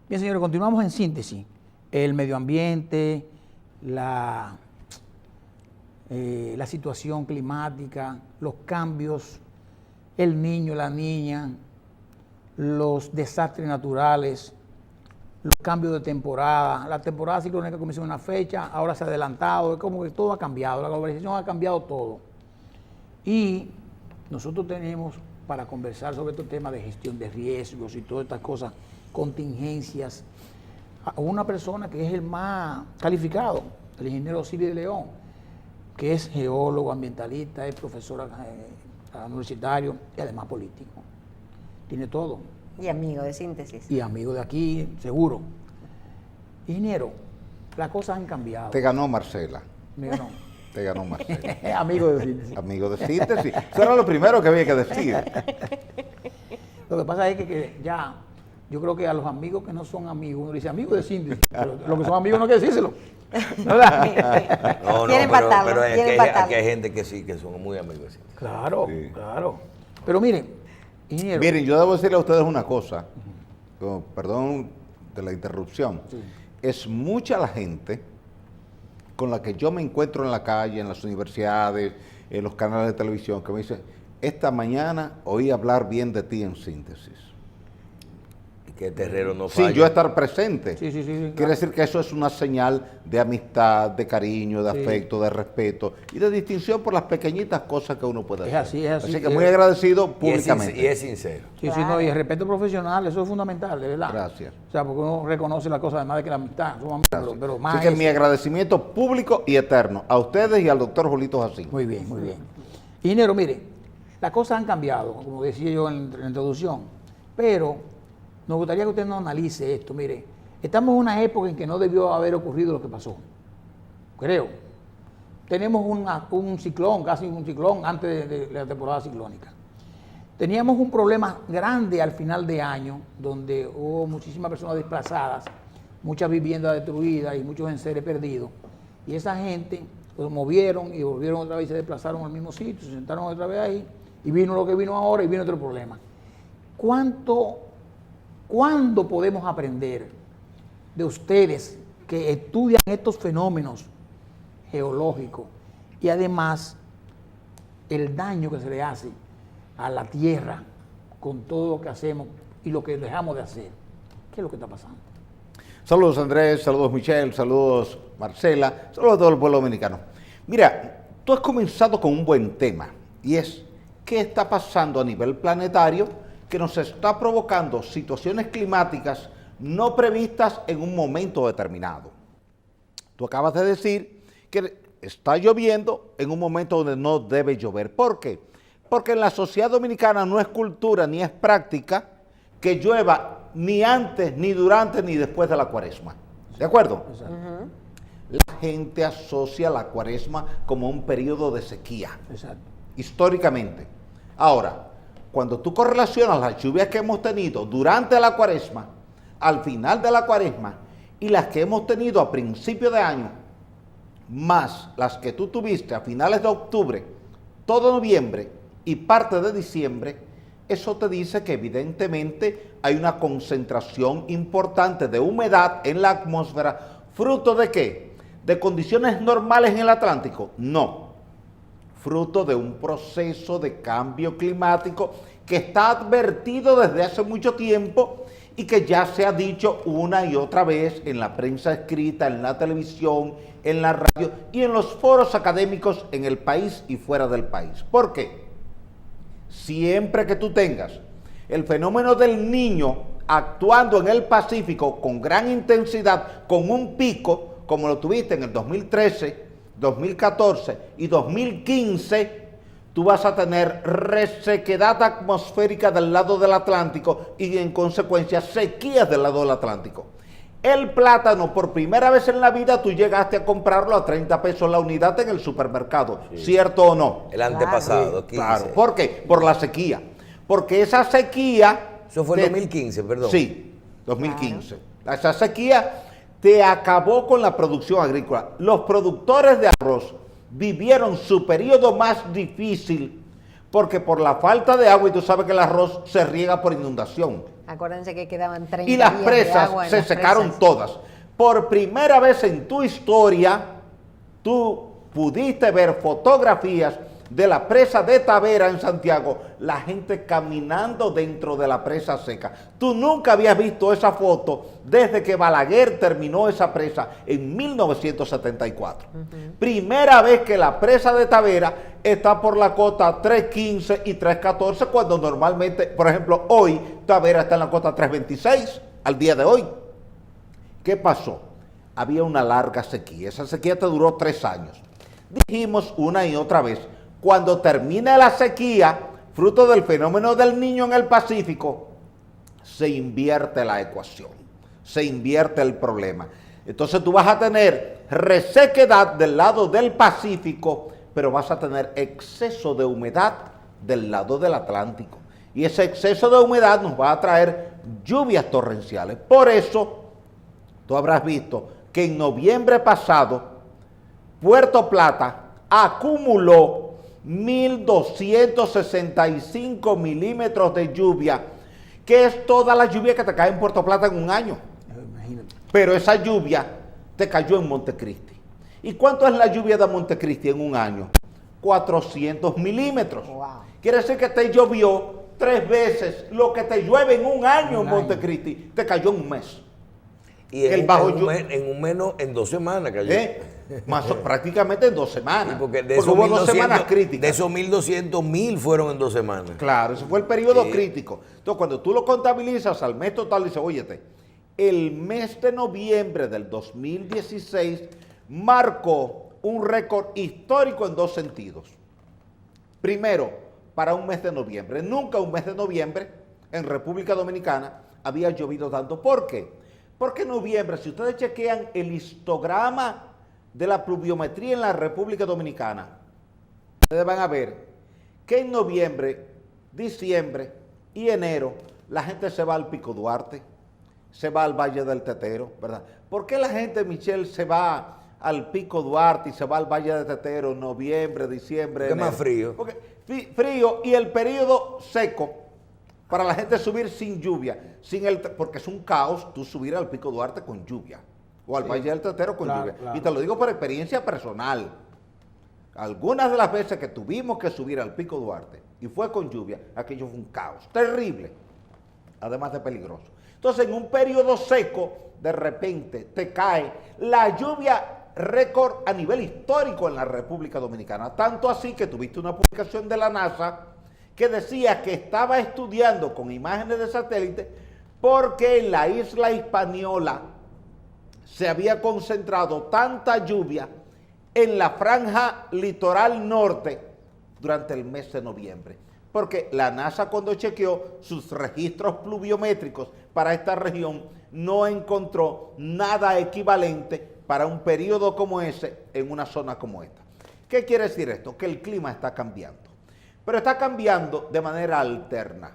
Bien, señores, continuamos en síntesis. El medio ambiente, la situación climática, los cambios, el niño, la niña, los desastres naturales, los cambios de temporada. La temporada ciclónica comenzó en una fecha, ahora se ha adelantado, es como que todo ha cambiado, la globalización ha cambiado todo. Y nosotros tenemos para conversar sobre estos temas de gestión de riesgos y todas estas cosas, contingencias, a una persona que es el más calificado, el ingeniero Osiris de León, que es geólogo, ambientalista, es profesor universitario y además político. Tiene todo. Y amigo de Síntesis. Y amigo de aquí, seguro. Ingeniero, las cosas han cambiado. Te ganó Marcela. Me ganó. Te ganó Marcela. Amigo de Síntesis. Amigo de Síntesis. Eso era lo primero que había que decir. Lo que pasa es que ya, yo creo que a los amigos que no son amigos, uno dice amigo de Síntesis, pero los que son amigos no hay que decírselo. ¿Verdad? No, Quieren empatarlo, pero quieren aquí empatarlo. hay gente que sí, que son muy amigos. Sí. Claro, Sí. claro. Pero miren, ingeniero. Miren, yo debo decirle a ustedes una cosa, perdón de la interrupción. Sí. Es mucha la gente con la que yo me encuentro en la calle, en las universidades, en los canales de televisión, que me dicen, esta mañana oí hablar bien de ti en Síntesis. Y que el terrero no falla. Sin yo estar presente. Sí, Quiere claro. decir que eso es una señal de amistad, de cariño, de Sí. afecto, de respeto y de distinción por las pequeñitas cosas que uno puede Es hacer. así, es así. Así que muy agradecido Y es públicamente. sincero. Sí, sí, Claro. no, y el respeto profesional, eso es fundamental, de verdad. Gracias. O sea, porque uno reconoce las cosas además de que la amistad, somos amigos, Gracias. pero más Así que es- mi agradecimiento público y eterno a ustedes y al doctor Julito Jacín. Muy bien, muy bien. Ingeniero, mire, las cosas han cambiado, como decía yo en la introducción, pero nos gustaría que usted nos analice esto. Mire, estamos en una época en que no debió haber ocurrido lo que pasó, creo. Tenemos un ciclón, casi un ciclón antes de la temporada ciclónica. Teníamos un problema grande al final de año, donde hubo muchísimas personas desplazadas, muchas viviendas destruidas y muchos enseres perdidos. Y esa gente los movieron y volvieron otra vez y se desplazaron al mismo sitio, se sentaron otra vez ahí, y vino lo que vino ahora y vino otro problema. ¿Cuándo podemos aprender de ustedes que estudian estos fenómenos geológicos y además el daño que se le hace a la tierra con todo lo que hacemos y lo que dejamos de hacer? ¿Qué es lo que está pasando? Saludos Andrés, saludos Michelle, saludos Marcela, saludos a todo el pueblo dominicano. Mira, tú has comenzado con un buen tema y es qué está pasando a nivel planetario que nos está provocando situaciones climáticas no previstas en un momento determinado. Tú acabas de decir que está lloviendo en un momento donde no debe llover. ¿Por qué? Porque en la sociedad dominicana no es cultura ni es práctica que llueva ni antes, ni durante, ni después de la cuaresma. ¿De acuerdo? Exacto. La gente asocia la cuaresma como un periodo de sequía, Exacto. históricamente. Ahora, cuando tú correlacionas las lluvias que hemos tenido durante la cuaresma, al final de la cuaresma, y las que hemos tenido a principio de año, más las que tú tuviste a finales de octubre, todo noviembre y parte de diciembre, eso te dice que evidentemente hay una concentración importante de humedad en la atmósfera. ¿Fruto de qué? ¿De condiciones normales en el Atlántico? No. Fruto de un proceso de cambio climático que está advertido desde hace mucho tiempo y que ya se ha dicho una y otra vez en la prensa escrita, en la televisión, en la radio y en los foros académicos en el país y fuera del país. ¿Por qué? Siempre que tú tengas el fenómeno del Niño actuando en el Pacífico con gran intensidad, con un pico, como lo tuviste en el 2013, 2014 y 2015, tú vas a tener resequedad atmosférica del lado del Atlántico y en consecuencia sequías del lado del Atlántico. El plátano, por primera vez en la vida, tú llegaste a comprarlo a 30 pesos la unidad en el supermercado, Sí. ¿cierto o no? El antepasado, 15. Claro, ¿por qué? Por la sequía. Porque esa sequía... Eso fue en 2015, perdón. Sí, 2015. Esa sequía te acabó con la producción agrícola. Los productores de arroz vivieron su periodo más difícil porque por la falta de agua, y tú sabes que el arroz se riega por inundación. Acuérdense que quedaban 30 y las días de presas agua en se las secaron presas. todas. Por primera vez en tu historia, tú pudiste ver fotografías de la presa de Tavera en Santiago, la gente caminando dentro de la presa seca. Tú nunca habías visto esa foto desde que Balaguer terminó esa presa en 1974. Primera vez que la presa de Tavera está por la cota 315 y 314, cuando normalmente, por ejemplo, hoy Tavera está en la cota 326 al día de hoy. ¿Qué pasó? Había una larga sequía. Esa sequía te duró 3 años. Dijimos una y otra vez, cuando termine la sequía, fruto del fenómeno del Niño en el Pacífico, se invierte la ecuación, se invierte el problema. Entonces tú vas a tener resequedad del lado del Pacífico, pero vas a tener exceso de humedad del lado del Atlántico. Y ese exceso de humedad nos va a traer lluvias torrenciales. Por eso, tú habrás visto que en noviembre pasado, Puerto Plata acumuló 1.265 milímetros de lluvia, que es toda la lluvia que te cae en Puerto Plata en un año. Imagínate. Pero esa lluvia te cayó en Montecristi. ¿Y cuánto es la lluvia de Montecristi en un año? 400 milímetros. Wow. Quiere decir que te llovió 3 veces lo que te llueve en un año en año. Montecristi. Te cayó en un mes. Y en, El un, bajo en, un mes, en un menos, en 2 semanas cayó. Prácticamente en 2 semanas. Sí, porque hubo 2 semanas críticas. De esos 1.200, 1.000 fueron en 2 semanas. Claro, ese fue el periodo Sí. crítico. Entonces, cuando tú lo contabilizas al mes total, dices, óyete, el mes de noviembre del 2016 marcó un récord histórico en 2 sentidos. Primero, para un mes de noviembre. Nunca un mes de noviembre en República Dominicana había llovido tanto. ¿Por qué? Porque en noviembre, si ustedes chequean el histograma de la pluviometría en la República Dominicana, ustedes van a ver que en noviembre, diciembre y enero la gente se va al Pico Duarte, se va al Valle del Tetero, ¿verdad? ¿Por qué la gente, Michelle, se va al Pico Duarte y se va al Valle del Tetero en noviembre, diciembre, ¿Qué enero? más frío? Porque frío y el periodo seco para la gente subir sin lluvia, porque es un caos tú subir al Pico Duarte con lluvia o al Valle del Tetero con Claro, lluvia. claro. Y te lo digo por experiencia personal. Algunas de las veces que tuvimos que subir al Pico Duarte y fue con lluvia, aquello fue un caos terrible, además de peligroso. Entonces, en un periodo seco, de repente te cae la lluvia récord a nivel histórico en la República Dominicana. Tanto así que tuviste una publicación de la NASA que decía que estaba estudiando con imágenes de satélite porque en la isla Hispaniola se había concentrado tanta lluvia en la franja litoral norte durante el mes de noviembre. Porque la NASA, cuando chequeó sus registros pluviométricos para esta región, no encontró nada equivalente para un periodo como ese en una zona como esta. ¿Qué quiere decir esto? Que el clima está cambiando. Pero está cambiando de manera alterna.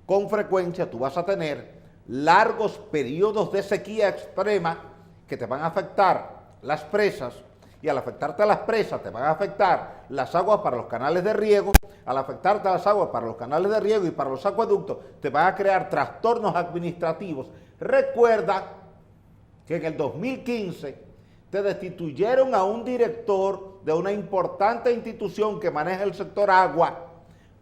Con frecuencia tú vas a tener largos periodos de sequía extrema que te van a afectar las presas, y al afectarte las presas te van a afectar las aguas para los canales de riego. Al afectarte las aguas para los canales de riego y para los acueductos, te van a crear trastornos administrativos. Recuerda que en el 2015 te destituyeron a un director de una importante institución que maneja el sector agua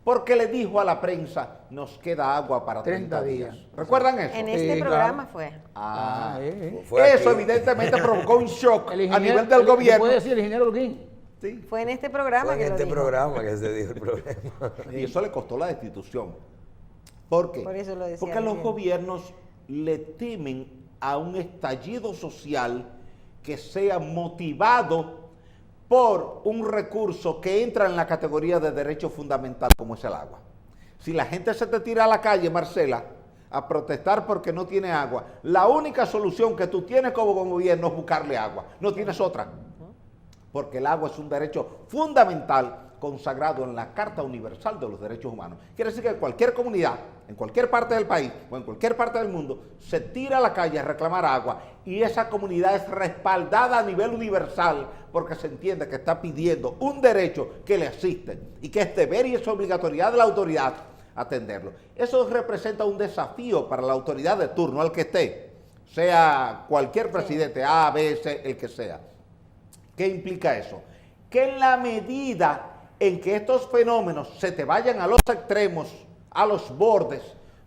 porque le dijo a la prensa, nos queda agua para 30 días. ¿Recuerdan eso? En este Sí, programa claro. fue. Fue Eso aquí. evidentemente provocó un shock El a ingeniero, nivel del gobierno. ¿Puede decir el ingeniero Holguín? Sí. Fue en este programa Fue en que este lo dijo. programa que se dijo el problema. Y eso le costó la destitución. ¿Por qué? Por eso lo decía Porque los recién. gobiernos le temen a un estallido social que sea motivado por un recurso que entra en la categoría de derecho fundamental como es el agua. Si la gente se te tira a la calle, Marcela, a protestar porque no tiene agua, la única solución que tú tienes como gobierno es buscarle agua. No tienes otra. Porque el agua es un derecho fundamental consagrado en la Carta Universal de los Derechos Humanos. Quiere decir que cualquier comunidad, en cualquier parte del país o en cualquier parte del mundo, se tira a la calle a reclamar agua y esa comunidad es respaldada a nivel universal porque se entiende que está pidiendo un derecho que le asiste y que es deber y es obligatoriedad de la autoridad atenderlo. Eso representa un desafío para la autoridad de turno, al que esté, sea cualquier presidente, A, B, C, el que sea. ¿Qué implica eso? Que en la medida en que estos fenómenos se te vayan a los extremos, a los bordes,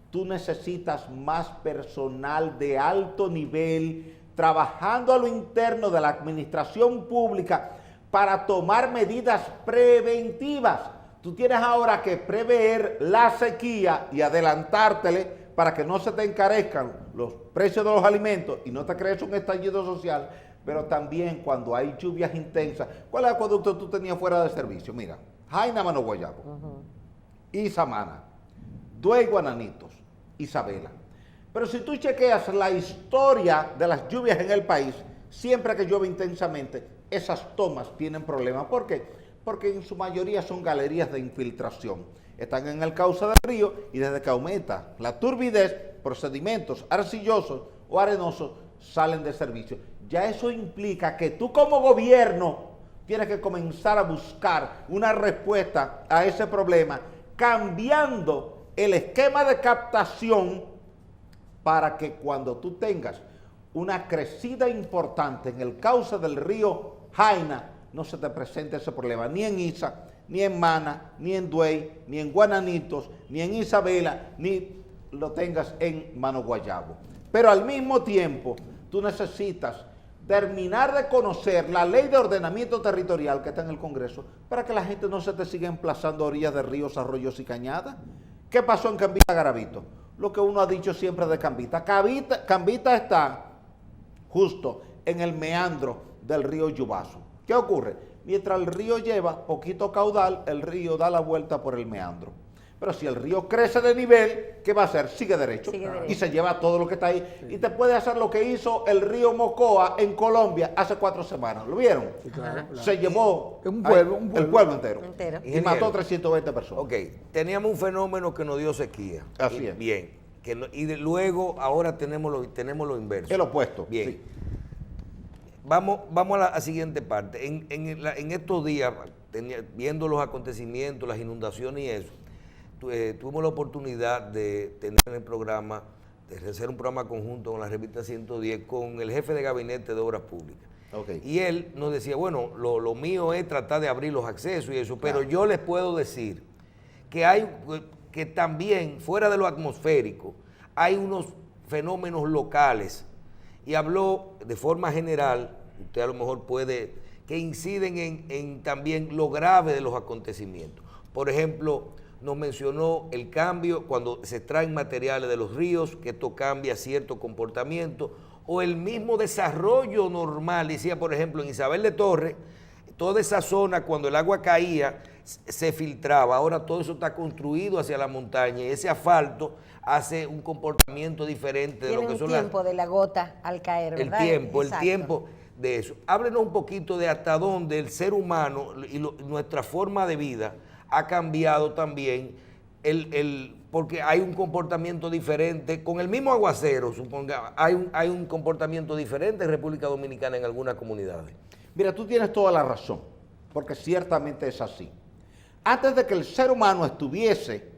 tú necesitas más personal de alto nivel trabajando a lo interno de la administración pública para tomar medidas preventivas. Tú tienes ahora que prever la sequía y adelantártele para que no se te encarezcan los precios de los alimentos y no te crees un estallido social, pero también cuando hay lluvias intensas. ¿Cuál acueducto tú tenías fuera de servicio? Mira, Jaina, Mano Guayabo, Isamana, Duey, Guananitos, Isabela. Pero si tú chequeas la historia de las lluvias en el país, siempre que llueve intensamente, esas tomas tienen problemas. ¿Por qué? Porque en su mayoría son galerías de infiltración. Están en el cauce del río y desde que aumenta la turbidez, procedimientos arcillosos o arenosos salen de servicio. Ya eso implica que tú como gobierno tienes que comenzar a buscar una respuesta a ese problema, cambiando el esquema de captación para que cuando tú tengas una crecida importante en el cauce del río Jaina, no se te presente ese problema, ni en Isa, ni en Mana, ni en Duey, ni en Guananitos, ni en Isabela, ni lo tengas en Mano Guayabo. Pero al mismo tiempo, tú necesitas terminar de conocer la ley de ordenamiento territorial que está en el Congreso para que la gente no se te siga emplazando a orillas de ríos, arroyos y cañadas. ¿Qué pasó en Cambita, Garavito? Lo que uno ha dicho siempre de Cambita. Cambita está justo en el meandro del río Yubazo. ¿Qué ocurre? Mientras el río lleva poquito caudal, el río da la vuelta por el meandro. Pero si el río crece de nivel, ¿qué va a hacer? Sigue derecho. Y se lleva todo lo que está ahí. Sí. Y te puede hacer lo que hizo el río Mocoa en Colombia hace 4 semanas. ¿Lo vieron? Sí, claro. Se llevó el pueblo entero. Y mató 320 personas. Ok, teníamos un fenómeno que nos dio sequía. Así es. Bien. Luego, ahora tenemos lo inverso. El opuesto. Bien. Sí. Vamos a la siguiente parte. En estos días, viendo los acontecimientos, las inundaciones y eso, tuvimos la oportunidad de tener el programa, de hacer un programa conjunto con la revista 110 con el jefe de gabinete de Obras Públicas. Okay. Y él nos decía, bueno, lo mío es tratar de abrir los accesos y eso, pero yo les puedo decir que también, fuera de lo atmosférico, hay unos fenómenos locales, y habló de forma general, usted a lo mejor puede, que inciden en también lo grave de los acontecimientos. Por ejemplo, nos mencionó el cambio cuando se extraen materiales de los ríos, que esto cambia cierto comportamiento, o el mismo desarrollo normal. Decía, por ejemplo, en Isabel de Torres, toda esa zona cuando el agua caía se filtraba, ahora todo eso está construido hacia la montaña y ese asfalto hace un comportamiento diferente de lo que son el tiempo de la gota al caer, ¿verdad? El tiempo de eso. Háblenos un poquito de hasta dónde el ser humano y nuestra forma de vida ha cambiado también, porque hay un comportamiento diferente, con el mismo aguacero, suponga, hay un comportamiento diferente en República Dominicana en algunas comunidades. Mira, tú tienes toda la razón, porque ciertamente es así. Antes de que el ser humano estuviese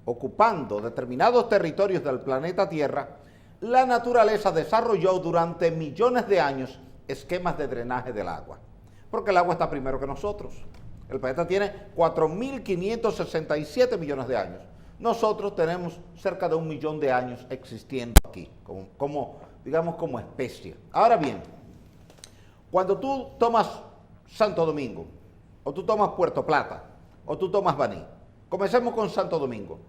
ocupando determinados territorios del planeta Tierra, la naturaleza desarrolló durante millones de años esquemas de drenaje del agua, porque el agua está primero que nosotros. El planeta tiene 4.567 millones de años. Nosotros tenemos cerca de 1 millón de años existiendo aquí, digamos como especie. Ahora bien, cuando tú tomas Santo Domingo, o tú tomas Puerto Plata, o tú tomas Baní, comencemos con Santo Domingo.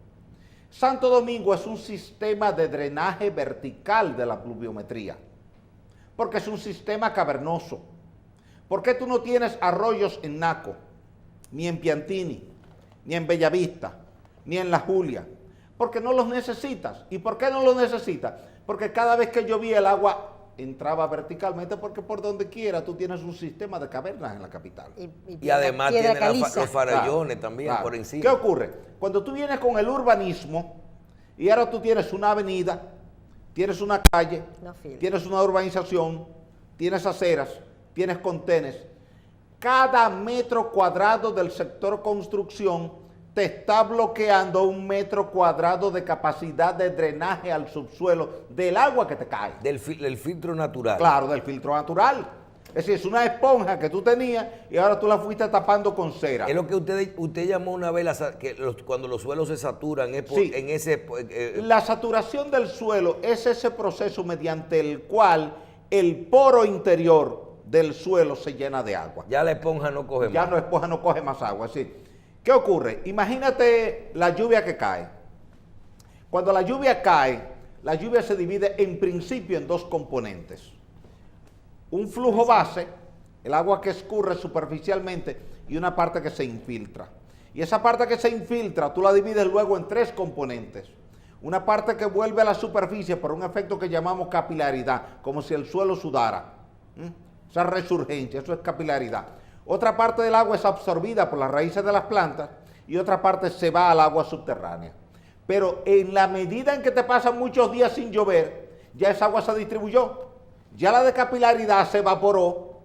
Santo Domingo es un sistema de drenaje vertical de la pluviometría, porque es un sistema cavernoso. ¿Por qué tú no tienes arroyos en Naco, ni en Piantini, ni en Bellavista, ni en La Julia? Porque no los necesitas. ¿Y por qué no los necesitas? Porque cada vez que llovía el agua entraba verticalmente, porque por donde quiera tú tienes un sistema de cavernas en la capital. Y además tiene los farallones también por encima. ¿Qué ocurre? Cuando tú vienes con el urbanismo y ahora tú tienes una avenida, tienes una calle, tienes una urbanización, tienes aceras, tienes contenes, cada metro cuadrado del sector construcción te está bloqueando 1 metro cuadrado de capacidad de drenaje al subsuelo del agua que te cae. Del filtro natural. Claro, del filtro natural. Es decir, es una esponja que tú tenías y ahora tú la fuiste tapando con cera. Es lo que usted llamó una vez cuando los suelos se saturan, es Sí. en ese... La saturación del suelo es ese proceso mediante el cual el poro interior del suelo se llena de agua. ya la esponja no coge Ya más. la esponja no coge más agua. ¿Sí? ¿Qué ocurre? Imagínate la lluvia que cae. Cuando la lluvia cae, la lluvia se divide en principio en 2 componentes. Un flujo base, el agua que escurre superficialmente, y una parte que se infiltra. Y esa parte que se infiltra, tú la divides luego en 3 componentes. Una parte que vuelve a la superficie por un efecto que llamamos capilaridad, como si el suelo sudara. Esa resurgencia, eso es capilaridad. Otra parte del agua es absorbida por las raíces de las plantas y otra parte se va al agua subterránea. Pero en la medida en que te pasan muchos días sin llover, ya esa agua se distribuyó. Ya la de capilaridad se evaporó,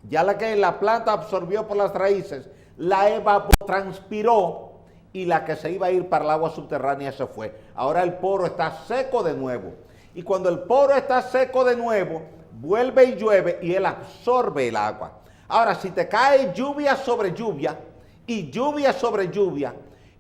ya la que la planta absorbió por las raíces, la evapotranspiró y la que se iba a ir para el agua subterránea se fue. Ahora el poro está seco de nuevo. Y cuando el poro está seco de nuevo, vuelve y llueve y él absorbe el agua. Ahora, si te cae lluvia sobre lluvia y lluvia sobre lluvia,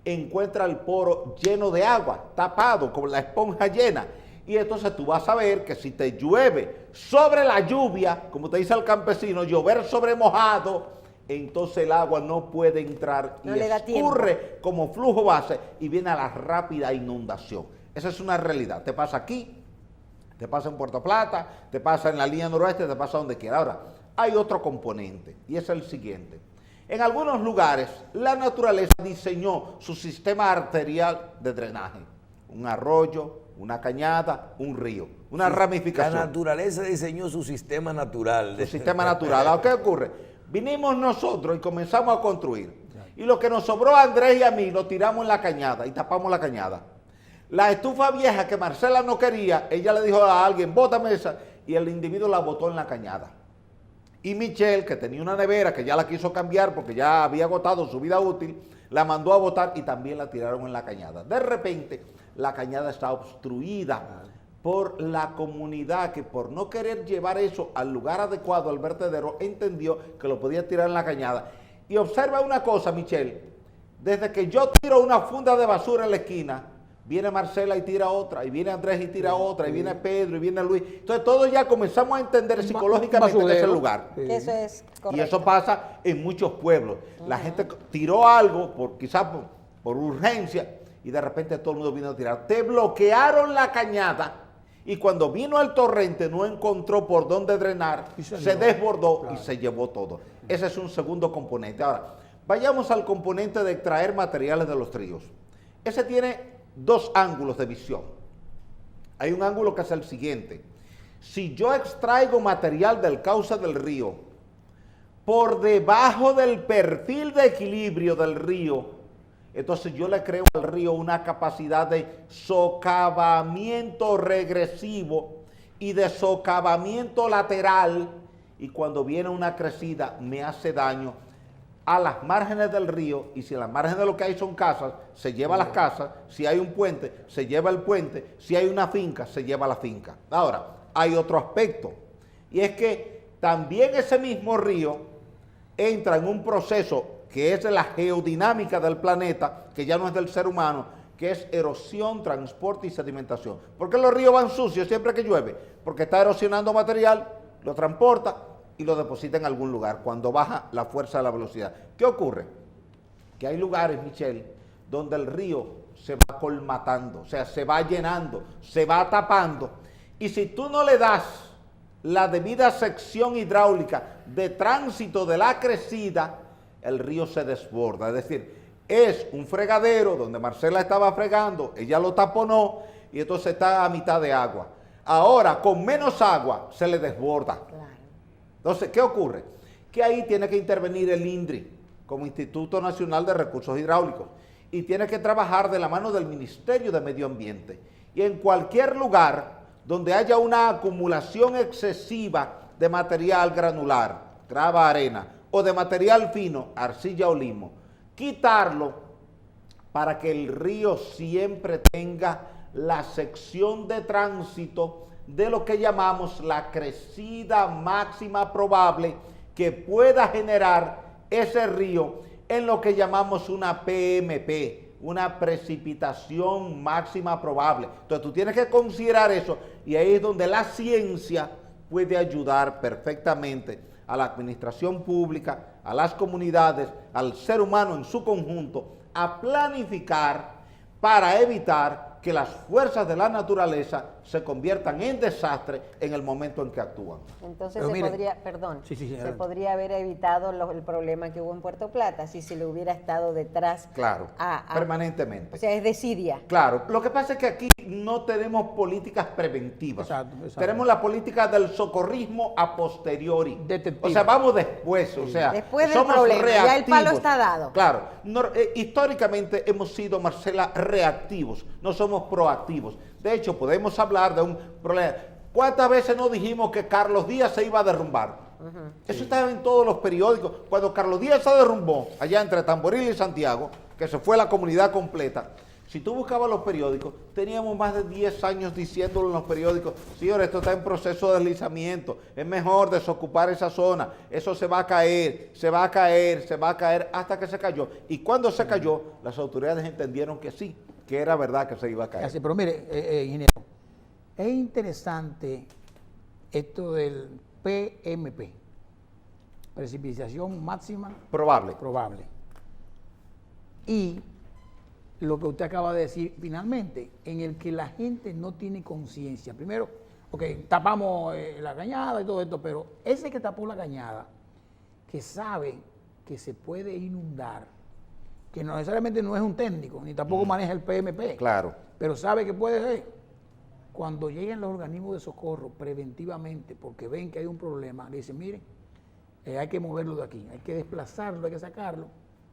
encuentra el poro lleno de agua, tapado, con la esponja llena. Y entonces tú vas a ver que si te llueve sobre la lluvia, como te dice el campesino, llover sobre mojado, entonces el agua no puede entrar No y le da escurre como flujo base y viene a la rápida inundación. Esa es una realidad. Te pasa aquí, te pasa en Puerto Plata, te pasa en la línea noroeste, te pasa donde quiera. Ahora, hay otro componente y es el siguiente. En algunos lugares, la naturaleza diseñó su sistema arterial de drenaje. Un arroyo, una cañada, un río, una ramificación. La naturaleza diseñó su sistema natural. Su sistema natural. ¿Ahora qué ocurre? Vinimos nosotros y comenzamos a construir. Y lo que nos sobró a Andrés y a mí lo tiramos en la cañada y tapamos la cañada. La estufa vieja que Marcela no quería, ella le dijo a alguien, bótame esa, y el individuo la botó en la cañada. Y Michelle, que tenía una nevera que ya la quiso cambiar porque ya había agotado su vida útil, la mandó a botar y también la tiraron en la cañada. De repente, la cañada está obstruida por la comunidad que por no querer llevar eso al lugar adecuado, al vertedero, entendió que lo podía tirar en la cañada. Y observa una cosa, Michelle, desde que yo tiro una funda de basura en la esquina, viene Marcela y tira otra, y viene Andrés y tira otra, y viene Pedro y viene Luis. Entonces todos ya comenzamos a entender psicológicamente que es el lugar. Que eso es correcto. Y eso pasa en muchos pueblos. La gente tiró algo, quizás por urgencia, y de repente todo el mundo vino a tirar. Te bloquearon la cañada, y cuando vino el torrente no encontró por dónde drenar, se desbordó y se llevó todo. Ese es un segundo componente. Ahora, vayamos al componente de extraer materiales de los ríos. Ese tiene 2 ángulos de visión. Hay un ángulo que es el siguiente. Si yo extraigo material del cauce del río por debajo del perfil de equilibrio del río, entonces yo le creo al río una capacidad de socavamiento regresivo y de socavamiento lateral, y cuando viene una crecida me hace daño a las márgenes del río, y si en las márgenes de lo que hay son casas, se lleva las casas, si hay un puente, se lleva el puente, si hay una finca, se lleva la finca. Ahora, hay otro aspecto, y es que también ese mismo río entra en un proceso que es de la geodinámica del planeta, que ya no es del ser humano, que es erosión, transporte y sedimentación. ¿Por qué los ríos van sucios siempre que llueve? Porque está erosionando material, lo transporta y lo deposita en algún lugar cuando baja la fuerza de la velocidad. ¿Qué ocurre? Que hay lugares, Michelle, donde el río se va colmatando, o sea, se va llenando, se va tapando, y si tú no le das la debida sección hidráulica de tránsito de la crecida, el río se desborda. Es decir, es un fregadero donde Marcela estaba fregando, ella lo taponó y entonces está a mitad de agua. Ahora, con menos agua, se le desborda. Claro. Entonces, ¿qué ocurre? Que ahí tiene que intervenir el INDRI, como Instituto Nacional de Recursos Hidráulicos, y tiene que trabajar de la mano del Ministerio de Medio Ambiente. Y en cualquier lugar donde haya una acumulación excesiva de material granular, grava, arena, o de material fino, arcilla o limo, quitarlo para que el río siempre tenga la sección de tránsito de lo que llamamos la crecida máxima probable que pueda generar ese río en lo que llamamos una PMP, una precipitación máxima probable. Entonces tú tienes que considerar eso y ahí es donde la ciencia puede ayudar perfectamente a la administración pública, a las comunidades, al ser humano en su conjunto, a planificar para evitar que las fuerzas de la naturaleza se conviertan en desastre en el momento en que actúan. Entonces Pero mire, se adelante. podría haber evitado el problema que hubo en Puerto Plata si se le hubiera estado detrás. Claro, permanentemente. O sea, es desidia. Claro, lo que pasa es que aquí no tenemos políticas preventivas. Exacto. Tenemos la política del socorrismo a posteriori. Detective. O sea, vamos después, o sea, Después del somos problema, ya el palo reactivos. está dado. Claro, históricamente hemos sido, Marcela, reactivos, no somos proactivos. De hecho, podemos hablar de un problema. ¿Cuántas veces nos dijimos que Carlos Díaz se iba a derrumbar? Eso estaba en todos los periódicos. Cuando Carlos Díaz se derrumbó, allá entre Tamboril y Santiago, que se fue la comunidad completa, si tú buscabas los periódicos, teníamos más de 10 años diciéndolo en los periódicos, señores, esto está en proceso de deslizamiento, es mejor desocupar esa zona, eso se va a caer, se va a caer, se va a caer, hasta que se cayó. Y cuando se cayó, las autoridades entendieron que sí, que era verdad que se iba a caer. Así, pero mire, ingeniero, es interesante esto del PMP, precipitación máxima Probable. probable. Y lo que usted acaba de decir finalmente, en el que la gente no tiene conciencia. Primero, ok, tapamos la cañada y todo esto, pero ese que tapó la cañada, que sabe que se puede inundar, que no necesariamente no es un técnico, ni tampoco maneja el PMP, Claro. pero sabe que puede ser. Cuando lleguen los organismos de socorro preventivamente, porque ven que hay un problema, le dicen, miren, hay que moverlo de aquí, hay que desplazarlo, hay que sacarlo,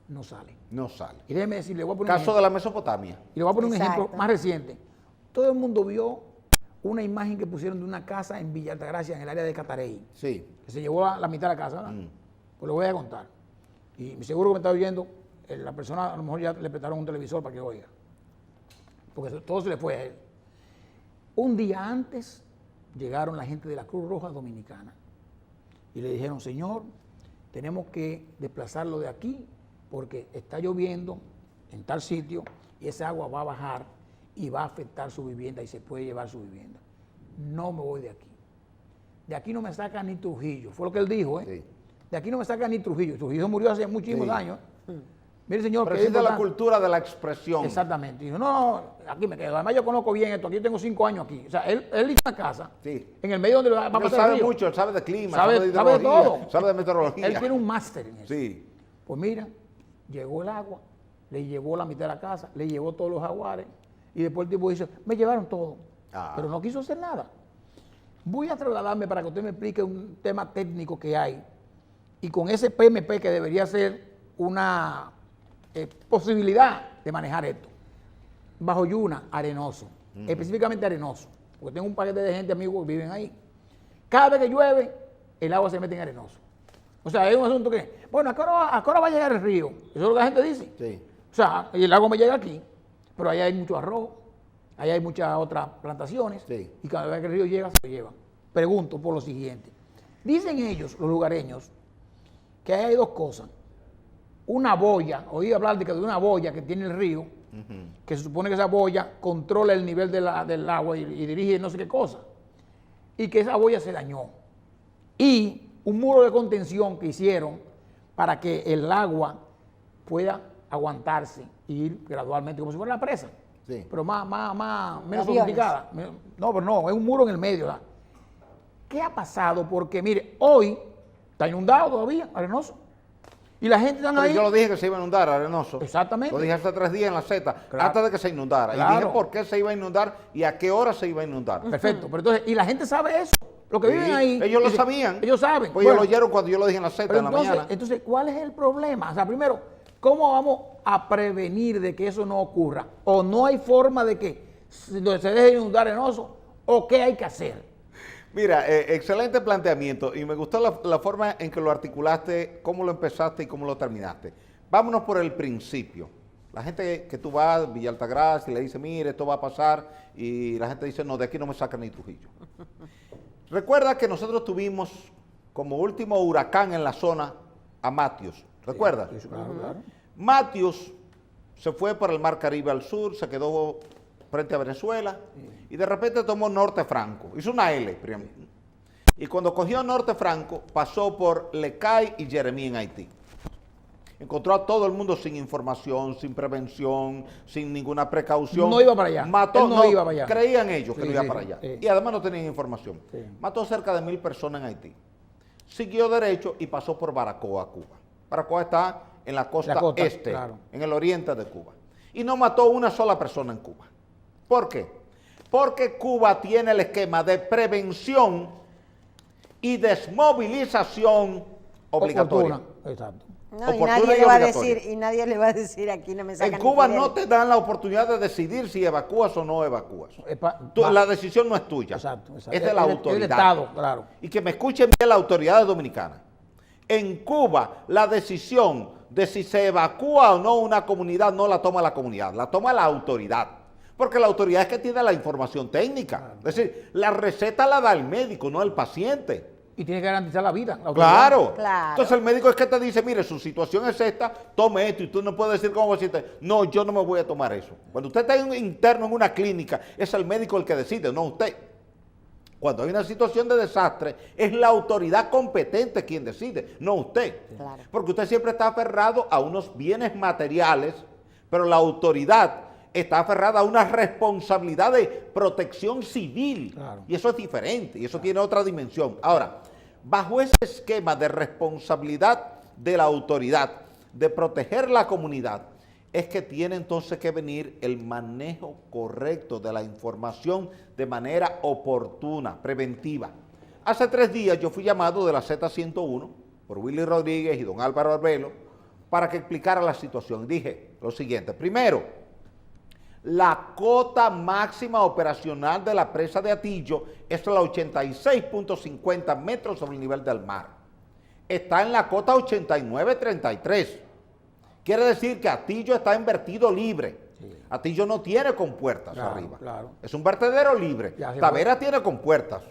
no sale. No sale. Y déjeme decir, le voy a poner un Caso ejemplo. de la Mesopotamia. Y le voy a poner un Exacto. ejemplo más reciente. Todo el mundo vio una imagen que pusieron de una casa en Villa Altagracia, en el área de Catarey, Sí. que se llevó la mitad de la casa, ¿verdad? Pues lo voy a contar. Y seguro que me está oyendo, la persona a lo mejor ya le prestaron un televisor para que oiga. Porque todo se le fue a él. Un día antes llegaron la gente de la Cruz Roja Dominicana y le dijeron, señor, tenemos que desplazarlo de aquí porque está lloviendo en tal sitio y esa agua va a bajar y va a afectar su vivienda y se puede llevar su vivienda. No me voy de aquí. De aquí no me saca ni Trujillo. Fue lo que él dijo, ¿eh? Sí. De aquí no me saca ni Trujillo. Trujillo murió hace muchísimos Sí. años. Mire, señor, Pero que es existe la importante. cultura de la expresión. Exactamente. Dijo, no, aquí me quedo. Además, yo conozco bien esto. Aquí yo tengo 5 años aquí. O sea, él hizo una casa Sí. en el medio donde va a Él pasar sabe el río. mucho, él sabe de clima, Sabe de de hidrología, todo. sabe de meteorología. Él tiene un máster en eso. Sí. Pues mira, llegó el agua, le llevó la mitad de la casa, le llevó todos los jaguares y después el tipo dice, me llevaron todo. Ah. Pero no quiso hacer nada. Voy a trasladarme para que usted me explique un tema técnico que hay y con ese PMP que debería ser una posibilidad de manejar esto. Bajo Yuna, arenoso, específicamente arenoso, porque tengo un paquete de gente, amigos, que viven ahí. Cada vez que llueve, el agua se mete en arenoso. O sea, es un asunto que, bueno, ¿a qué hora va a llegar el río? Eso es lo que la gente dice. Sí. O sea, y el agua me llega aquí, pero allá hay mucho arroz, allá hay muchas otras plantaciones, Sí. y cada vez que el río llega, se lo llevan. Pregunto por lo siguiente. Dicen ellos, los lugareños, que hay dos cosas. Una boya, oí hablar de una boya que tiene el río, que se supone que esa boya controla el nivel del agua y dirige no sé qué cosa, y que esa boya se dañó. Y un muro de contención que hicieron para que el agua pueda aguantarse y ir gradualmente, como si fuera una presa, Sí. pero menos Aviones. sofisticada. No, pero no, es un muro en el medio. ¿verdad? ¿Qué ha pasado? Porque, mire, hoy está inundado todavía, arenoso. Y la gente está Pero ahí. yo lo dije que se iba a inundar, Arenoso. Exactamente. Lo dije hace 3 días en la Z, Claro. antes de que se inundara. Y Claro. dije por qué se iba a inundar y a qué hora se iba a inundar. Perfecto. Pero entonces, y la gente sabe eso. Los que Sí, viven ahí. ellos lo dicen, sabían. Ellos saben. Pues Bueno, ellos lo oyeron cuando yo lo dije en la Z pero en la entonces, mañana. entonces, ¿cuál es el problema? O sea, primero, ¿cómo vamos a prevenir de que eso no ocurra? ¿O no hay forma de que se deje inundar arenoso? ¿O qué hay que hacer? Mira, excelente planteamiento y me gustó la forma en que lo articulaste, cómo lo empezaste y cómo lo terminaste. Vámonos por el principio. La gente que tú vas a Villa Altagracia y le dice, mire, esto va a pasar, y la gente dice, no, de aquí no me sacan ni Trujillo. Recuerda que nosotros tuvimos como último huracán en la zona a Matios, ¿recuerdas? Sí, claro, claro. Matios se fue por el Mar Caribe al sur, se quedó frente a Venezuela, y de repente tomó Norte Franco, hizo una L primero. Y cuando cogió Norte Franco, pasó por Lecay y Jeremí en Haití. Encontró a todo el mundo sin información, sin prevención, sin ninguna precaución. No iba para allá. Mató, Él no iba para allá. Creían ellos que Sí, no iba sí, para allá. sí. Y además no tenían información. Sí. Mató cerca de 1,000 personas en Haití. Siguió derecho y pasó por Baracoa, Cuba. Baracoa está en la costa este, claro. en el oriente de Cuba. Y no mató una sola persona en Cuba. ¿Por qué? Porque Cuba tiene el esquema de prevención y desmovilización obligatoria. Oportuna, exacto. No, y Oportuna nadie, y le va a obligatoria. decir, y nadie le va a decir aquí no me sacan En Cuba ni no Fidel. te dan la oportunidad de decidir si evacúas o no evacúas. Va. La decisión no es tuya, Exacto, exacto. es de la El autoridad. Estado, claro. Y que me escuchen bien las autoridades dominicanas. En Cuba, la decisión de si se evacúa o no una comunidad no la toma la comunidad, la toma la autoridad. Porque la autoridad es que tiene la información técnica. Es decir, la receta la da el médico, no el paciente. Y tiene que garantizar la vida. la autoridad. Claro. Claro. Entonces el médico es que te dice, mire, su situación es esta, tome esto, y tú no puedes decir cómo decirte, no, yo no me voy a tomar eso. Cuando usted está interno en una clínica, es el médico el que decide, no usted. Cuando hay una situación de desastre, es la autoridad competente quien decide, no usted. Claro. Porque usted siempre está aferrado a unos bienes materiales, pero la autoridad está aferrada a una responsabilidad de protección civil. Claro. Y eso es diferente, y eso tiene otra dimensión. Ahora, bajo ese esquema de responsabilidad de la autoridad, de proteger la comunidad, es que tiene entonces que venir el manejo correcto de la información de manera oportuna, preventiva. Hace 3 días yo fui llamado de la Z101 por Willy Rodríguez y don Álvaro Arbelo para que explicara la situación. Dije lo siguiente: primero, la cota máxima operacional de la presa de Atillo es la 86.50 metros sobre el nivel del mar. Está en la cota 89.33. Quiere decir que Atillo está en vertido libre. Sí. Atillo no tiene compuertas Claro, arriba. claro. Es un vertedero libre. Ya se Tavera tiene compuertas.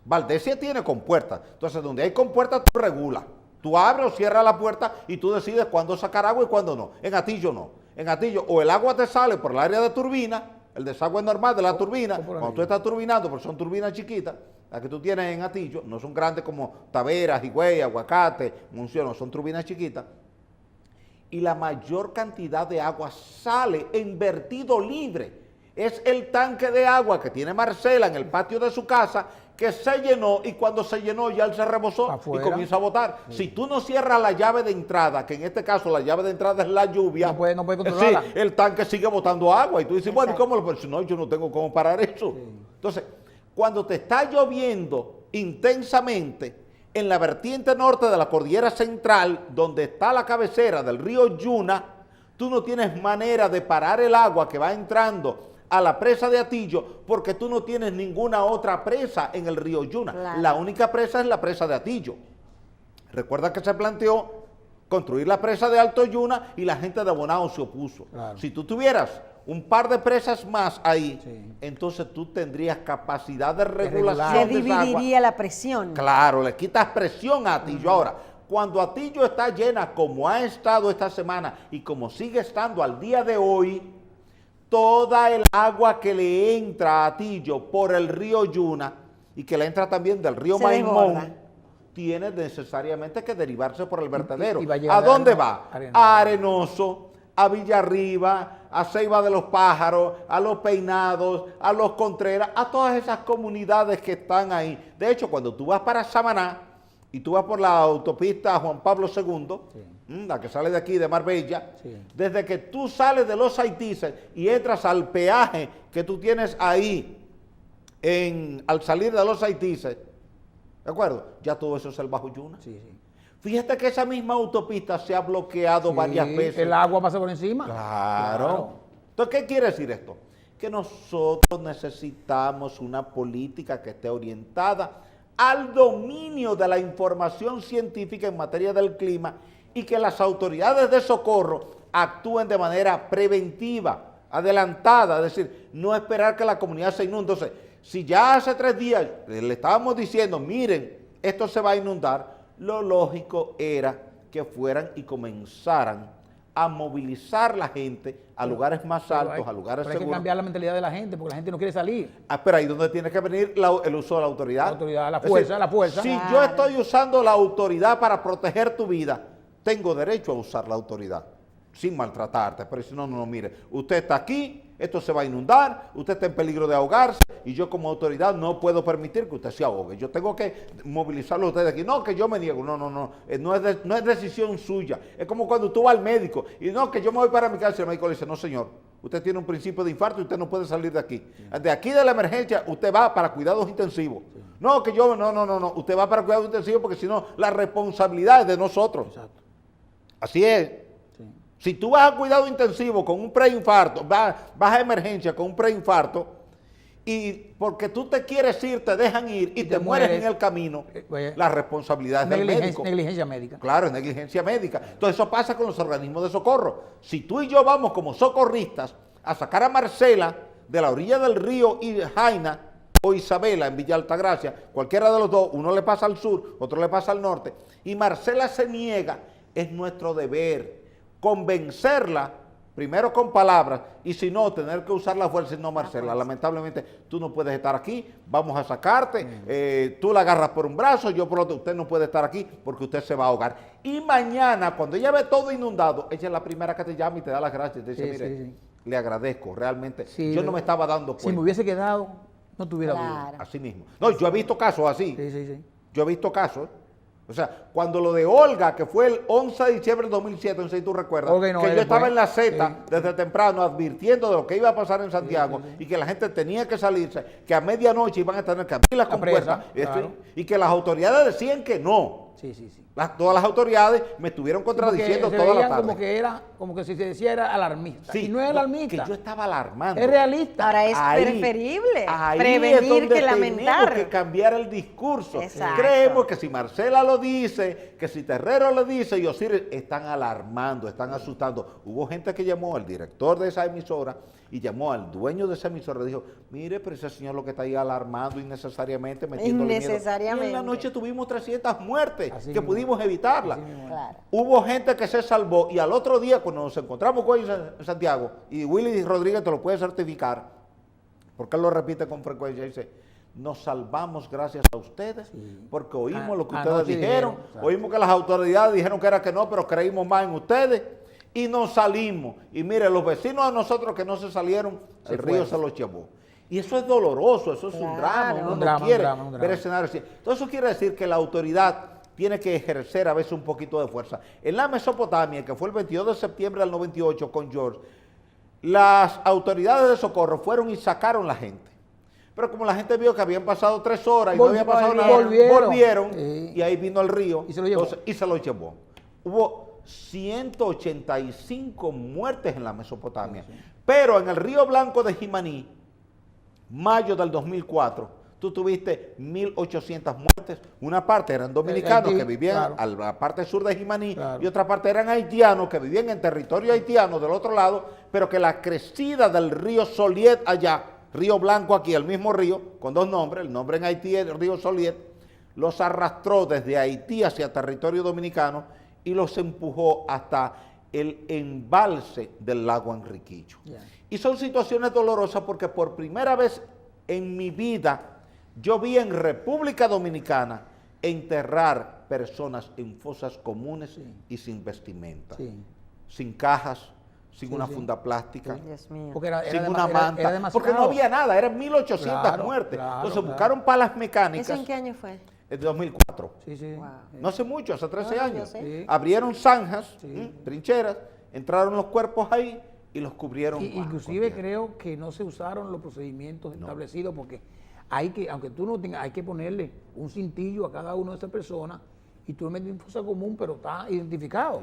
Valdesia tiene compuertas. Entonces, donde hay compuertas, tú regulas. Tú abres o cierras la puerta y tú decides cuándo sacar agua y cuándo no. En Atillo no. En Atillo o el agua te sale por el área de turbina, el desagüe normal de la turbina, por cuando ahí. tú estás turbinando, porque son turbinas chiquitas, las que tú tienes en Atillo, no son grandes como Tavera, Higüey, Aguacate, Monción, no, son turbinas chiquitas. Y la mayor cantidad de agua sale en vertido libre. Es el tanque de agua que tiene Marcela en el patio de su casa, que se llenó, y cuando se llenó ya él se rebosó Afuera. y comienza a botar. Sí. Si tú no cierras la llave de entrada, que en este caso la llave de entrada es la lluvia, No puede controlarla. sí, el tanque sigue botando agua y tú dices, bueno, ¿y Exacto. cómo lo puedo? No, yo no tengo cómo parar eso. Entonces, cuando te está lloviendo intensamente en la vertiente norte de la cordillera central, donde está la cabecera del río Yuna, tú no tienes manera de parar el agua que va entrando a la presa de Atillo, porque tú no tienes ninguna otra presa en el río Yuna. Claro. La única presa es la presa de Atillo. Recuerda que se planteó construir la presa de Alto Yuna y la gente de Bonao se opuso. Claro. Si tú tuvieras un par de presas más ahí, Sí. entonces tú tendrías capacidad de regular. regulación Se de esa agua. dividiría la presión. Claro, le quitas presión a Atillo. Ahora, cuando Atillo está llena, como ha estado esta semana y como sigue estando al día de hoy, toda el agua que le entra a Atillo por el río Yuna y que le entra también del río Se Maimón, desborda. tiene necesariamente que derivarse por el vertedero. y va a llegar ¿A dónde a va? Arenoso. A Arenoso, a Villarriba, a Ceiba de los Pájaros, a Los Peinados, a Los Contreras, a todas esas comunidades que están ahí. De hecho, cuando tú vas para Samaná y tú vas por la autopista Juan Pablo II, la que sale de aquí, de Marbella, Sí. desde que tú sales de Los Haitises y entras al peaje que tú tienes ahí, al salir de Los Haitises, ¿de acuerdo? Ya todo eso es el Bajo Yuna. Sí, sí. Fíjate que esa misma autopista se ha bloqueado Sí, varias veces. El agua pasa por encima. Claro. Entonces, ¿qué quiere decir esto? Que nosotros necesitamos una política que esté orientada al dominio de la información científica en materia del clima y que las autoridades de socorro actúen de manera preventiva, adelantada, es decir, no esperar que la comunidad se inunde. Entonces, si ya hace 3 días le estábamos diciendo, miren, esto se va a inundar, lo lógico era que fueran y comenzaran a movilizar la gente a lugares más altos, a lugares pero hay que seguros. cambiar la mentalidad de la gente, porque la gente no quiere salir. Pero ahí es donde tiene que venir el uso de la autoridad. La autoridad, la Es fuerza, decir, la fuerza. Si Claro. yo estoy usando la autoridad para proteger tu vida, tengo derecho a usar la autoridad, sin maltratarte. Pero si no, no, mire, usted está aquí, esto se va a inundar, usted está en peligro de ahogarse, y yo como autoridad no puedo permitir que usted se ahogue. Yo tengo que movilizarlo a ustedes aquí. No, que yo me niego. No, no es decisión suya. Es como cuando tú vas al médico, y no, que yo me voy para mi casa, y el médico le dice, no señor, usted tiene un principio de infarto y usted no puede salir de aquí. De aquí de la emergencia, usted va para cuidados intensivos. No, que yo, no, usted va para cuidados intensivos porque si no, la responsabilidad es de nosotros. Exacto. Así es. Sí. Si tú vas a cuidado intensivo con un preinfarto, vas a emergencia con un preinfarto, y porque tú te quieres ir, te dejan ir y te mueres en el camino, Oye, la responsabilidad es del médico. Negligencia médica. Claro, es negligencia médica. Entonces eso pasa con los organismos de socorro. Si tú y yo vamos como socorristas a sacar a Marcela de la orilla del río Jaina o Isabela en Villa Altagracia, cualquiera de los dos, uno le pasa al sur, otro le pasa al norte, y Marcela se niega, es nuestro deber convencerla, primero con palabras, y si no, tener que usar la fuerza. No, Marcela, lamentablemente tú no puedes estar aquí, vamos a sacarte, tú la agarras por un brazo, yo por otro, usted no puede estar aquí porque usted se va a ahogar. Y mañana, cuando ella ve todo inundado, ella es la primera que te llama y te da las gracias, te dice, Sí, mire, sí. le agradezco, realmente, Sí, yo no me estaba dando Si me cuenta. hubiese quedado, no tuviera duda. Claro. Así mismo. No, yo he visto casos así, Sí. yo he visto casos. O sea, cuando lo de Olga, que fue el 11 de diciembre del 2007, no sé si tú recuerdas, Olga, no, que yo después. estaba en la Z Sí. desde temprano advirtiendo de lo que iba a pasar en Santiago y que la gente tenía que salirse, que a medianoche iban a tener que abrir las La presa, compuertas claro. y que las autoridades decían que no. Sí. Todas las autoridades me estuvieron contradiciendo Porque se toda la veían tarde. como que si se decía era alarmista. Sí, y no es no, alarmista. que yo estaba alarmando. Es realista. Ahora es Ahí preferible es prevenir donde que tenemos lamentar. que cambiar el discurso. Exacto. Creemos que si Marcela lo dice, que si Terrero lo dice y Osiris, están alarmando, están asustando. Hubo gente que llamó al director de esa emisora y llamó al dueño de esa emisora y dijo, mire, pero ese señor lo que está ahí alarmando innecesariamente, metiéndole miedo. Innecesariamente. Y en la noche tuvimos 300 muertes Así que mismo. pudimos evitarla. Así mismo. Claro. Hubo gente que se salvó y al otro día cuando nos encontramos con ellos en Santiago, y Willy Rodríguez te lo puede certificar, porque él lo repite con frecuencia, dice, nos salvamos gracias a ustedes, porque oímos lo que ustedes anoche dijeron, dijeron, oímos que las autoridades dijeron que era que no, pero creímos más en ustedes, y nos salimos. Y mire, los vecinos de nosotros que no se salieron, el río se los llevó. Y eso es doloroso, eso es un drama, uno Un no drama, quiere un drama, un ver drama. escenarios así. Entonces eso quiere decir que la autoridad tiene que ejercer a veces un poquito de fuerza. En la Mesopotamia, que fue el 22 de septiembre del 98 con George, las autoridades de socorro fueron y sacaron la gente. Pero como la gente vio que habían pasado 3 horas y no había pasado nada, volvieron Sí. y ahí vino el río Y se lo llevó. y se lo llevó. Hubo 185 muertes en la Mesopotamia. Pero en el río Blanco de Jimaní, mayo del 2004, tú tuviste 1.800 muertes. Una parte eran dominicanos Haití, que vivían claro. a la parte sur de Jimaní Claro. y otra parte eran haitianos que vivían en territorio haitiano del otro lado, pero que la crecida del río Soliet allá, Río Blanco aquí, el mismo río, con 2 nombres, el nombre en Haití es el río Soliet, los arrastró desde Haití hacia territorio dominicano y los empujó hasta el embalse del lago Enriquillo. Ya. Y son situaciones dolorosas porque por primera vez en mi vida yo vi en República Dominicana enterrar personas en fosas comunes y sin vestimenta, Sí. sin cajas, sin Sí, una sí. funda plástica, Dios mío. Porque era sin una manta, era demasiado. porque no había nada, eran 1.800 Claro, muertes. claro, Entonces claro. buscaron palas mecánicas ¿Eso en qué año fue? en 2004. Sí. Wow. No hace mucho, hace 13 No, yo años. sé. Sí. Abrieron zanjas, Sí. trincheras, entraron los cuerpos ahí y los cubrieron. Inclusive con tierra. creo que no se usaron los procedimientos establecidos porque hay que, aunque tú no tengas, hay que ponerle un cintillo a cada una de esas personas y tú lo metes en fosa común, pero está identificado.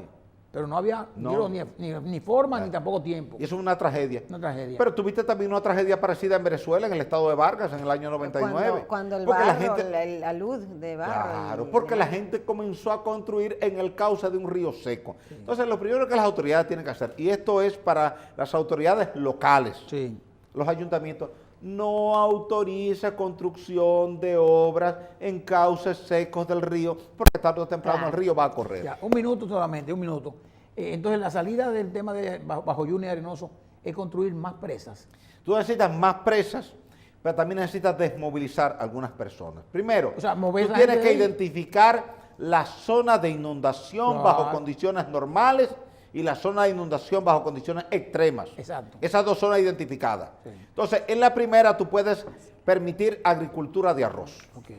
Pero no había No. ni forma ni tampoco tiempo. Y eso es una tragedia. Una tragedia. Pero tuviste también una tragedia parecida en Venezuela, en el estado de Vargas, en el año 99. Cuando el Porque barro, la luz de barro. Claro, y porque la demás. gente comenzó a construir en el cauce de un río seco. Entonces, lo primero que las autoridades tienen que hacer, y esto es para las autoridades locales, Sí. los ayuntamientos, no autoriza construcción de obras en cauces secos del río, porque tarde o temprano Claro. el río va a correr. Ya, un minuto solamente, un minuto. Entonces, la salida del tema de Bajo Yuna y Arenoso es construir más presas. Tú necesitas más presas, pero también necesitas desmovilizar a algunas personas. Primero, O sea, mover tú la tienes gente que de ahí. identificar la zona de inundación Claro. bajo condiciones normales y la zona de inundación bajo condiciones extremas. Exacto. Esas dos zonas identificadas. Sí. Entonces, en la primera tú puedes permitir agricultura de arroz. Ok.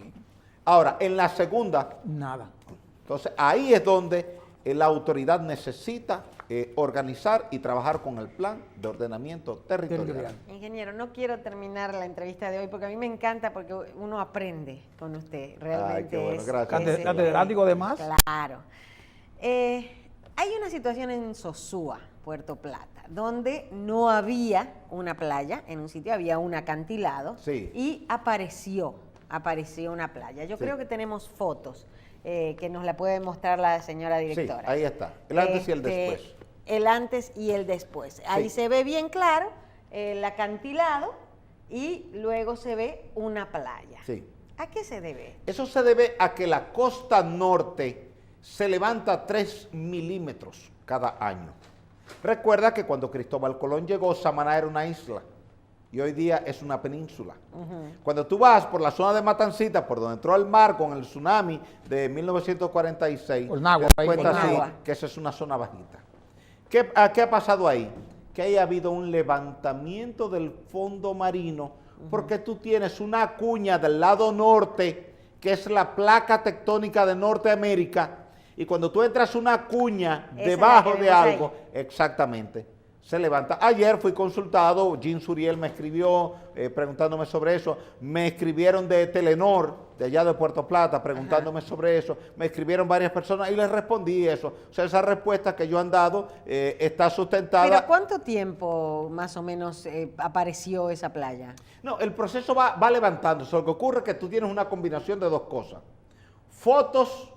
Ahora, en la segunda, Nada. entonces ahí es donde la autoridad necesita organizar y trabajar con el plan de ordenamiento territorial. Territorial. Ingeniero, no quiero terminar la entrevista de hoy porque a mí me encanta porque uno aprende con usted. Realmente qué bueno, es, gracias. Catedrático de más. Claro. Hay una situación en Sosúa, Puerto Plata, donde no había una playa, en un sitio había un acantilado Sí. y apareció una playa. Yo Sí. creo que tenemos fotos que nos la puede mostrar la señora Sí, directora. ahí está, el antes y el después. El antes y el después. Ahí se ve bien claro el acantilado y luego se ve una playa. Sí. ¿A qué se debe? Eso se debe a que la costa norte se levanta 3 milímetros cada año. Recuerda que cuando Cristóbal Colón llegó, Samaná era una isla y hoy día es una península. Cuando tú vas por la zona de Matancita, por donde entró el mar con el tsunami de 1946, Por Nagua, te das ahí cuenta por así Nagua. que esa es una zona bajita. ¿Qué ha pasado ahí? Que haya habido un levantamiento del fondo marino porque tú tienes una cuña del lado norte, que es la placa tectónica de Norteamérica, y cuando tú entras una cuña Esa es la debajo que de vemos algo, exactamente, se levanta. Ayer fui consultado, Jean Suriel me escribió preguntándome sobre eso, me escribieron de Telenor, de allá de Puerto Plata, preguntándome sobre eso, me escribieron varias personas y les respondí eso. O sea, esa respuesta que yo han dado está sustentada. ¿Pero cuánto tiempo más o menos apareció esa playa? No, el proceso va levantándose. Lo que ocurre es que tú tienes una combinación de dos cosas. Fotos,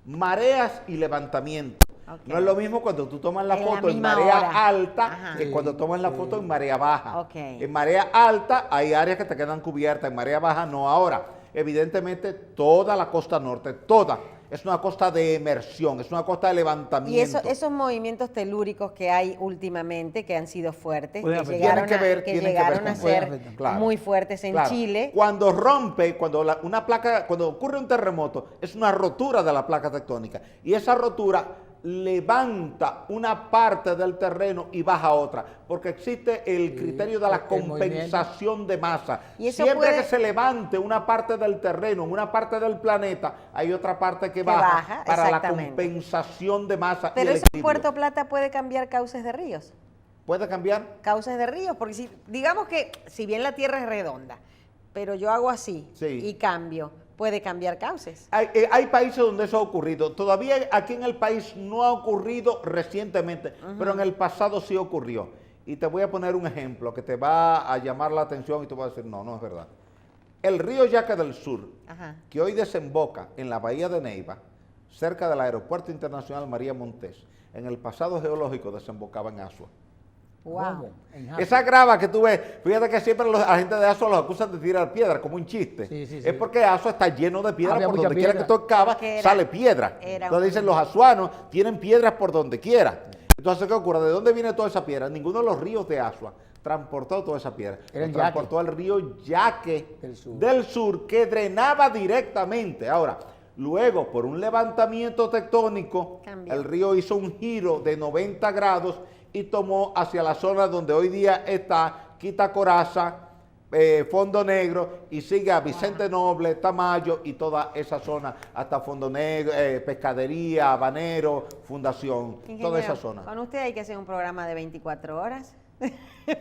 mareas y levantamiento. Ok. No es lo mismo cuando tú tomas la En la foto en misma marea hora. alta Ajá. que cuando tomas la foto en marea baja. Ok. En marea alta hay áreas que te quedan cubiertas, en marea baja no. Ahora, evidentemente toda la costa norte, toda, es una costa de emersión, es una costa de levantamiento. Y esos movimientos telúricos que hay últimamente, que han sido fuertes, Pueden que afectar. llegaron, Tienen que ver- a, que tienen que llegaron ver a con- pueden ser afectar. Claro. muy fuertes en Claro. Chile. Cuando rompe, una placa, cuando ocurre un terremoto, es una rotura de la placa tectónica. Y esa rotura levanta una parte del terreno y baja otra, porque existe el criterio de la el movimiento. compensación de masa. Y eso Siempre puede- que se levante una parte del terreno, en una parte del planeta, hay otra parte que baja, baja para la exactamente. compensación de masa. Pero y el eso en equilibrio. Puerto Plata puede cambiar cauces de ríos. ¿Puede cambiar? Cauces de ríos, porque si, digamos que si bien la Tierra es redonda, pero yo hago así Sí. y cambio, puede cambiar cauces. Hay países donde eso ha ocurrido. Todavía aquí en el país no ha ocurrido recientemente, pero en el pasado sí ocurrió. Y te voy a poner un ejemplo que te va a llamar la atención y tú vas a decir, no, no es verdad. El río Yaque del Sur, Ajá. que hoy desemboca en la bahía de Neiva, cerca del Aeropuerto Internacional María Montés, en el pasado geológico desembocaba en Asua. Wow. ¿Cómo? En Jasper. Esa grava que tú ves, fíjate que siempre la gente de Asua los acusan de tirar piedra como un chiste. Sí, sí, Es sí. porque Asua está lleno de piedra, Había por mucha donde quiera que piedra. tú excavas, Porque era- sale piedra. era Entonces un- dicen los asuanos tienen piedras por donde quiera. Entonces, ¿qué ocurre? ¿De dónde viene toda esa piedra? Ninguno de los ríos de Asua transportó toda esa piedra. Era el Lo transportó el río Yaque Del Sur. que drenaba directamente. Ahora, luego, por un levantamiento tectónico, Cambió. el río hizo un giro de 90 grados y tomó hacia la zona donde hoy día está Quitacoraza, Fondo Negro, y sigue a Vicente Noble, Tamayo y toda esa zona hasta Fondo Negro, Pescadería, Habanero, Fundación, toda esa Ingeniero, zona. con usted hay que hacer un programa de 24 horas.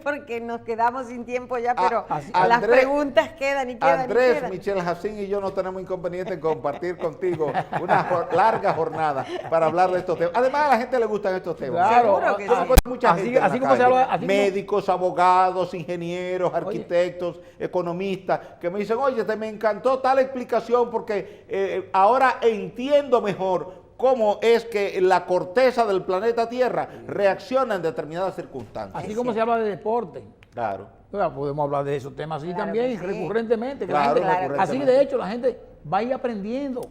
Porque nos quedamos sin tiempo ya, pero las Andrés- preguntas quedan y quedan Andrés, y quedan. Michelle Jacín y yo no tenemos inconveniente en compartir contigo una larga jornada para hablar de estos temas. Además, a la gente le gustan estos temas. Claro, Seguro que Yo sí. conozco mucha Así- gente en así la como se calle, habla- así como- médicos, abogados, ingenieros, arquitectos, economistas, que me dicen, oye, me encantó tal explicación porque ahora entiendo mejor cómo es que la corteza del planeta Tierra reacciona en determinadas circunstancias. Así como se habla de deporte. Claro. Claro, podemos hablar de esos temas así Claro también, que sí. recurrentemente. Que la Claro, gente- recurrentemente. Así de hecho, la gente va a ir aprendiendo,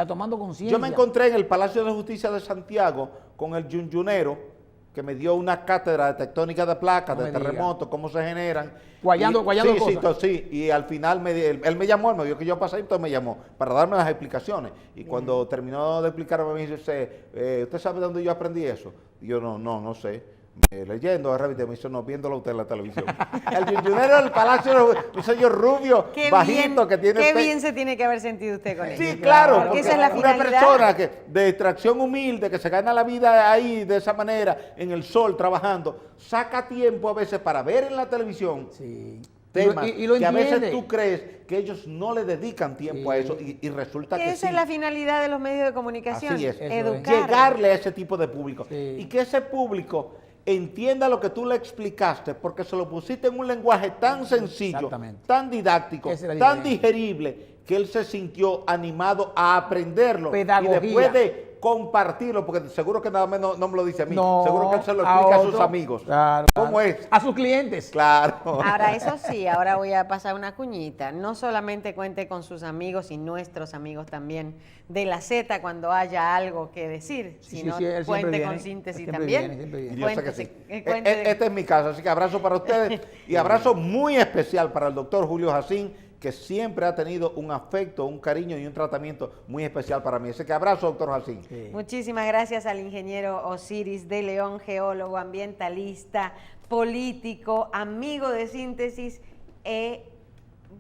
tomando conciencia. Yo me encontré en el Palacio de Justicia de Santiago con el yunyunero que me dio una cátedra de tectónica de placas, No de me diga. terremotos, cómo se generan. Guayando sí, cosas. sí, y al final él me llamó, él me vio que yo pasé, entonces me llamó para darme las explicaciones. Y cuando terminó de explicarme, me dice, ¿usted sabe dónde yo aprendí eso? Y yo, no sé. Leyendo, de repente me dice, no, viéndolo usted en la televisión. El yunyunero del Palacio, un señor rubio, Qué bajito, bien, que tiene... qué bien se tiene que haber sentido usted con él. Sí, claro, Porque porque esa es la una finalidad. persona que de extracción humilde, que se gana la vida ahí de esa manera, en el sol, trabajando, saca tiempo a veces para ver en la televisión Sí. temas Y lo que a veces entiende. tú crees que ellos no le dedican tiempo a Sí. eso y resulta Que que esa sí. es la finalidad de los medios de comunicación. Así es. Eso es. Educar. Llegarle a ese tipo de público Sí. y que ese público entienda lo que tú le explicaste porque se lo pusiste en un lenguaje tan sencillo, Exactamente. tan didáctico, Esa es la tan diferencia. digerible que él se sintió animado a aprenderlo Pedagogía. y después de compartirlo, porque seguro que nada más no me lo dice a mí, No, seguro que él se lo explica a sus otro. amigos. Claro, ¿Cómo claro. es? A sus clientes. Claro. Ahora, eso sí, ahora voy a pasar una cuñita. No solamente cuente con sus amigos y nuestros amigos también de la Z cuando haya algo que decir, Sí, sino sí, él siempre cuente viene, con síntesis siempre también. viene, siempre viene. Y yo sé que Cuéntese, sí. cuente- Este es mi caso, así que abrazo para ustedes y abrazo muy especial para el doctor Julio Jacín, que siempre ha tenido un afecto, un cariño y un tratamiento muy especial para mí. Así que abrazo, doctor Jacín. Sí. Muchísimas gracias al ingeniero Osiris de León, geólogo, ambientalista, político, amigo de Síntesis.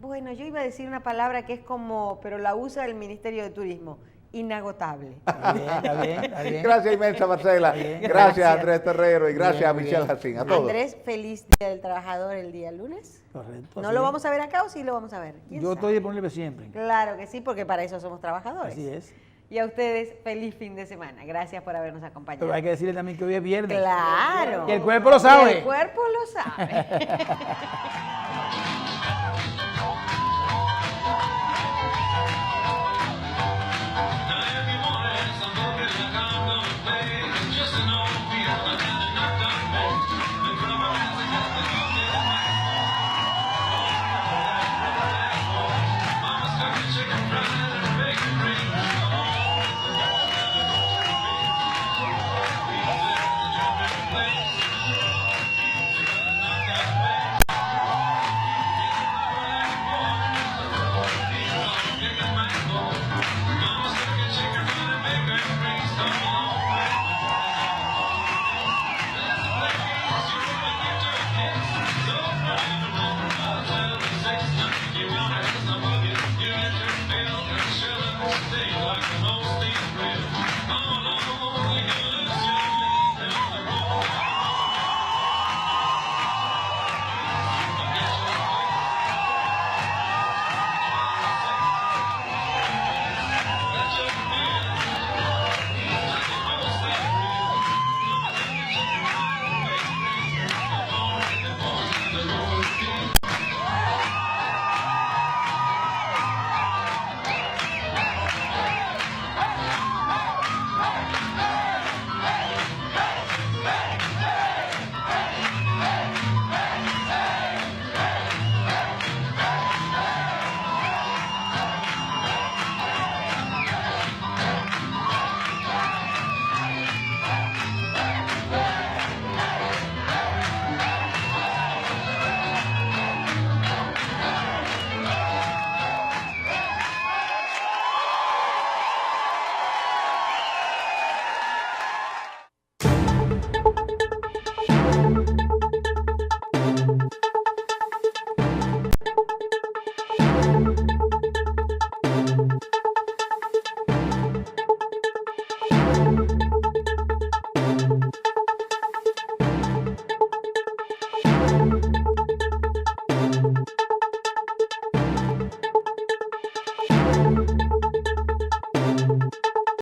Bueno, yo iba a decir una palabra que es como, pero la usa el Ministerio de Turismo, inagotable. Está bien, está bien, está bien. Gracias inmensa, Marcela. bien. Gracias, Andrés Terrero, y gracias Bien, a muy Michelle bien. Jacín. A todos. Andrés, feliz Día del Trabajador el día lunes. Correcto. ¿No así lo es. vamos a ver acá o sí lo vamos a ver? ¿Quién Yo sabe? estoy disponible siempre. Claro que sí, porque para eso somos trabajadores. Así es. Y a ustedes, feliz fin de semana. Gracias por habernos acompañado. Pero hay que decirle también que hoy es viernes. Claro. Y el cuerpo lo sabe. Y el cuerpo lo sabe.